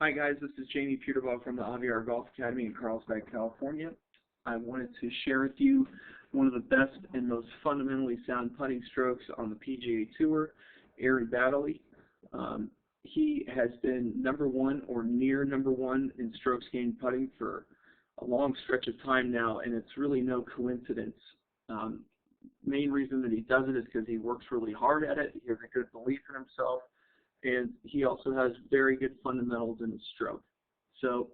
Hi guys, this is Jamie Peterbaugh from the Aviar Golf Academy in Carlsbad, California. I wanted to share with you one of the best and most fundamentally sound putting strokes on the PGA Tour, Aaron Baddeley. He has been #1 or near #1 in strokes gained putting for a long stretch of time now, and it's really no coincidence. Main reason that he does it is because he works really hard at it. He has a good belief in himself, and he also has very good fundamentals in his stroke. So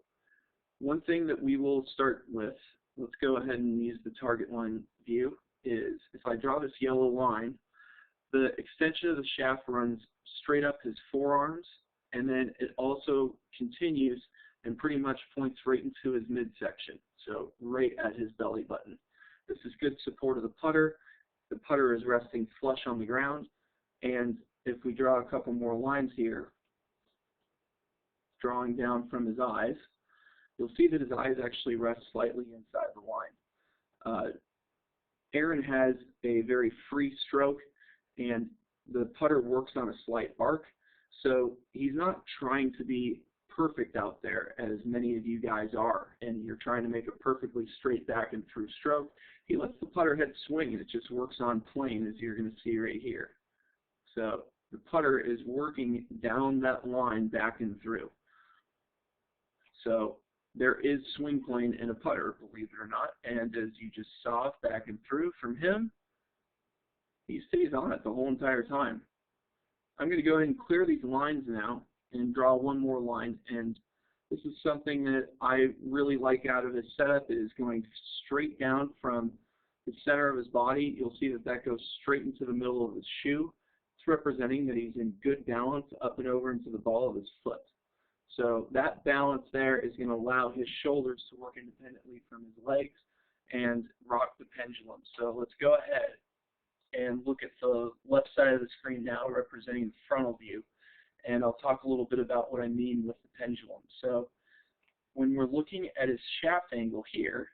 one thing that we will start with, let's go ahead and use the target line view, is if I draw this yellow line, the extension of the shaft runs straight up his forearms, and then it also continues and pretty much points right into his midsection, so right at his belly button. This is good support of the putter. The putter is resting flush on the ground, and if we draw a couple more lines here, drawing down from his eyes, you'll see that his eyes actually rest slightly inside the line. Aaron has a very free stroke, and the putter works on a slight arc, so he's not trying to be perfect out there as many of you guys are, and you're trying to make a perfectly straight back and through stroke. He lets the putter head swing, and it just works on plane, as you're going to see right here. So the putter is working down that line back and through. So there is swing plane in a putter, believe it or not, and as you just saw back and through from him, he stays on it the whole entire time. I'm going to go ahead and clear these lines now and draw one more line, and this is something that I really like out of his setup. It is going straight down from the center of his body. You'll see that that goes straight into the middle of his shoe. It's representing that he's in good balance up and over into the ball of his foot. So that balance there is going to allow his shoulders to work independently from his legs and rock the pendulum. So let's go ahead and look at the left side of the screen now, representing the frontal view, and I'll talk a little bit about what I mean with the pendulum. So when we're looking at his shaft angle here,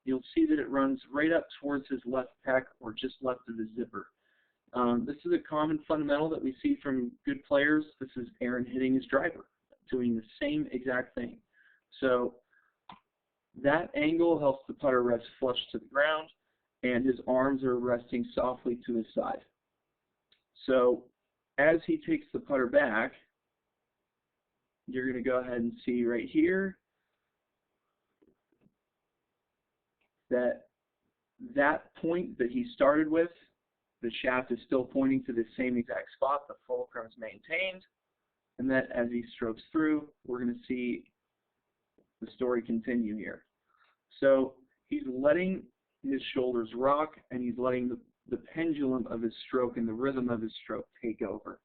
you'll see that it runs right up towards his left pec or just left of his zipper. This is a common fundamental that we see from good players. This is Aaron hitting his driver, doing the same exact thing. So that angle helps the putter rest flush to the ground, and his arms are resting softly to his side. So as he takes the putter back, you're going to go ahead and see right here that that point that he started with, the shaft is still pointing to the same exact spot, the fulcrum is maintained, and that as he strokes through, we're going to see the story continue here. So he's letting his shoulders rock, and he's letting the pendulum of his stroke and the rhythm of his stroke take over.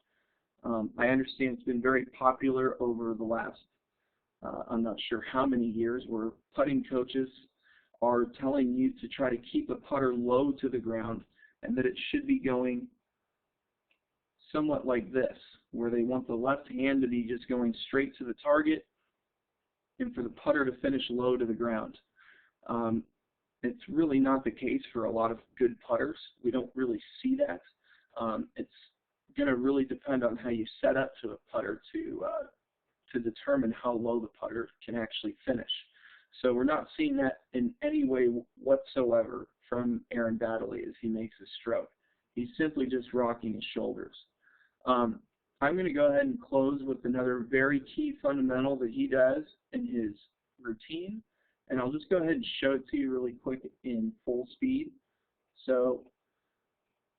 I understand it's been very popular over the last, I'm not sure how many years, where putting coaches are telling you to try to keep a putter low to the ground, and that it should be going somewhat like this, where they want the left hand to be just going straight to the target and for the putter to finish low to the ground. It's really not the case for a lot of good putters. We don't really see that. It's going to really depend on how you set up to a putter to determine how low the putter can actually finish. So we're not seeing that in any way whatsoever from Aaron Baddeley as he makes a stroke. He's simply just rocking his shoulders. I'm going to go ahead and close with another very key fundamental that he does in his routine, and I'll just go ahead and show it to you really quick in full speed. So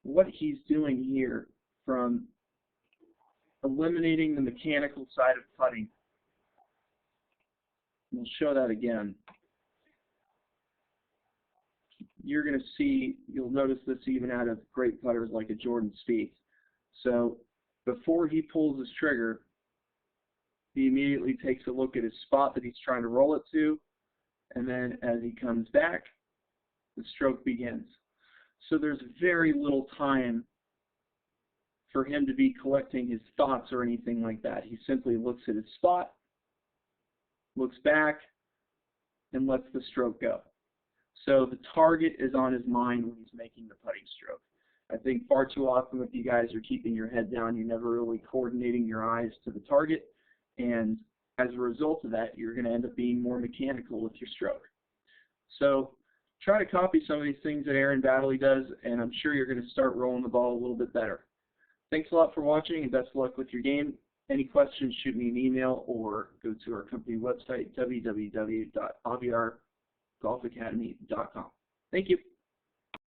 what he's doing here, from eliminating the mechanical side of putting, we'll show that again. You're going to see, you'll notice this even out of great putters like a Jordan Spieth. So before he pulls his trigger, he immediately takes a look at his spot that he's trying to roll it to, and then as he comes back, the stroke begins. So there's very little time for him to be collecting his thoughts or anything like that. He simply looks at his spot, looks back, and lets the stroke go. So the target is on his mind when he's making the putting stroke. I think far too often with you guys are keeping your head down, you're never really coordinating your eyes to the target, And as a result of that, you're going to end up being more mechanical with your stroke. So try to copy some of these things that Aaron Baddeley does, and I'm sure you're going to start rolling the ball a little bit better. Thanks a lot for watching, and best of luck with your game. Any questions, shoot me an email or go to our company website, www.aviargolfacademy.com. Thank you.